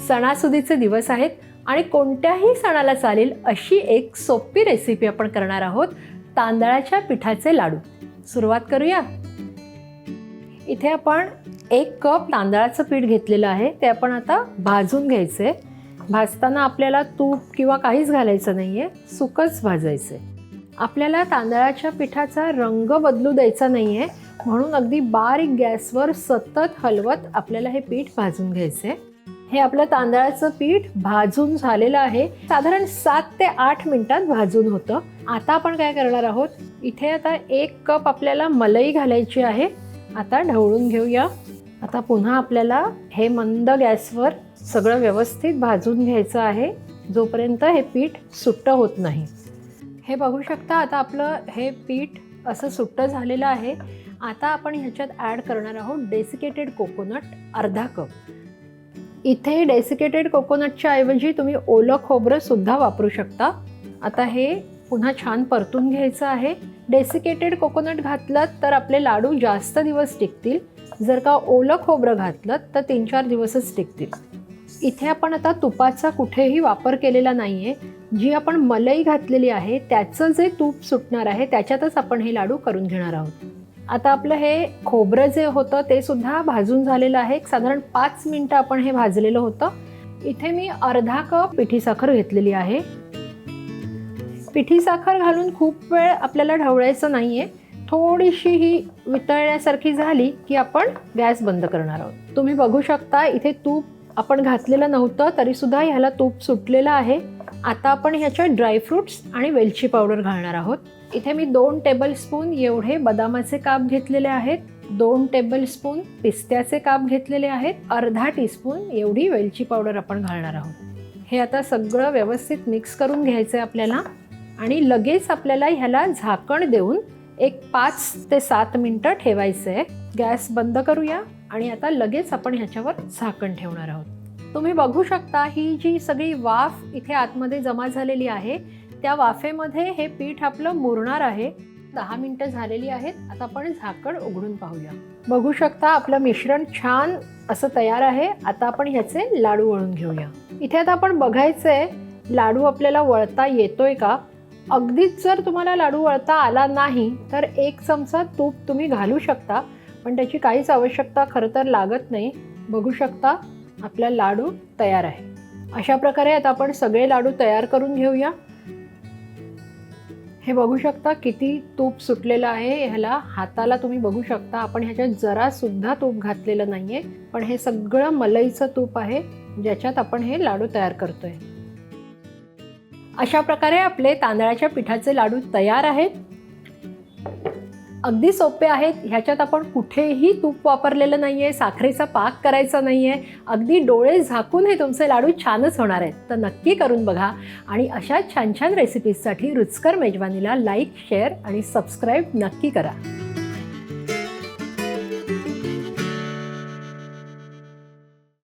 सणासुदीचे दिवस आहेत आणि कोणत्याही सणाला चालेल अशी एक सोपी रेसिपी आपण करणार आहोत, तांदळाच्या पिठाचे लाडू। सुरुवात करूया। इथे आपण 1 कप तांदळाचं पीठ घेतलेलं आहे, ते आपण आता भाजून घ्यायचे। भाजताना आपल्याला तूप किंवा काहीच घालायचं नाहीये, सुकंच भाजायचे। आपल्याला तांदळाच्या पिठाचा रंग बदलू द्यायचा नाहीये, म्हणून अगदी बारीक गॅसवर सतत हलवत आपल्याला हे पीठ भाजून घ्यायचे। हे आपलं तांदळाचं पीठ भाजून झालेलं आहे, साधारण 7 ते 8 मिनिटात भाजून होतं। आता आपण काय करणार आहोत, इथे आता 1 कप आपल्याला मलाई घालायची आहे। आता ढवळून घेऊया। आता पुन्हा आपल्याला हे मंद गॅसवर सगळं व्यवस्थित भाजून घ्यायचं आहे, जोपर्यंत हे पीठ सुट्ट होत नाही। हे बघू शकता, आता आपलं हे पीठ असं सुट्ट झालेलं आहे। आता आपण ह्याच्यात ॲड करणार आहोत डेसिकेटेड कोकोनट अर्धा कप। इथे डेसिकेटेड कोकोनटच्या ऐवजी तुम्ही ओलं खोबरं सुद्धा वापरू शकता। आता हे पुन्हा छान परतून घ्यायचं आहे। डेसिकेटेड कोकोनट घातलं तर आपले लाडू जास्त दिवस टिकतील, जर का ओलं खोबरं घातलं तर 3-4 दिवसच टिकतील। इथे आपण आता तुपाचा कुठेही वापर केलेला नाहीये, जी आपण मलाई घातलेली आहे त्याचं जे तूप सुटणार आहे त्याच्यातच आपण हे लाडू करून घेणार आहोत। आता आपलं हे खोबरं जे होतं ते सुद्धा भाजून झालेलं आहे, साधारण 5 मिनिटं आपण हे भाजलेलं होतं। इथे मी अर्धा कप पिठी साखर घेतलेली आहे। पिठी साखर घालून खूप वेळ आपल्याला ढवळायचं नाहीये, थोडीशी ही वितळण्यासारखी झाली की आपण गॅस बंद करणार आहोत। तुम्ही बघू शकता, इथे तूप आपण घातलेलं नव्हतं तरी सुद्धा ह्याला तूप सुटलेलं आहे। आता आपण ह्याच्यात ड्रायफ्रुट्स आणि वेलची पावडर घालणार आहोत। इथे मी 2 टेबलस्पून एवढे बदामाचे काप घेतलेले आहेत, 2 टेबलस्पून पिस्त्याचे काप घेतलेले आहेत, अर्धा टीस्पून एवढी वेलची पावडर आपण घालणार आहोत। हे आता सगळं व्यवस्थित मिक्स करून घ्यायचं आहे आपल्याला आणि लगेच आपल्याला ह्याला झाकण देऊन एक 5 ते 7 मिनिटं ठेवायचं आहे। गॅस बंद करूया आणि आता लगेच आपण ह्याच्यावर झाकण ठेवणार आहोत। तुम्ही बघू शकता, ही जी सगळी वाफ इथे आतमध्ये जमा झालेली आहे, त्या वाफेमध्ये हे पीठ आपलं मुरणार आहे। 10 मिनिटं झालेली आहेत। आता आपण झाकण उघडून पाहूया। बघू शकता, आपलं मिश्रण छान असं तयार आहे। आता आपण ह्याचे लाडू वळून घेऊया। इथे आता आपण बघायचंय लाडू आपल्याला वळता येतोय का। अगदीच जर तुम्हाला लाडू वळता आला नाही तर 1 चमचा तूप तुम्ही घालू शकता, पण त्याची काहीच आवश्यकता खरं तर लागत नाही। बघू शकता, आपला लाडू तयार आहे। अशा प्रकारे आता आपण सगळे लाडू तयार करून घेऊया। हे बघू शकता किती तूप सुटलेलं आहे, ह्याला हाताला तुम्ही बघू शकता। आपण ह्याच्यात जरा सुद्धा तूप घातलेलं नाहीये, पण हे सगळं मलईचं तूप आहे ज्याच्यात आपण हे लाडू तयार करतोय। अशा प्रकारे आपले तांदळाच्या पिठाचे लाडू तयार आहेत। अगदी सोपे आहेत, ह्याच्यात आपण कुठेही तूप वापरलेलं नाहीये, साखरेचा पाक करायचा नाहीये। अगदी डोळे झाकून हे तुमचे लाडू छानच होणार आहेत। तर नक्की करून बघा आणि अशा छान छान रेसिपीजसाठी रुचकर मेजवानीला लाईक, शेअर आणि सबस्क्राईब नक्की करा।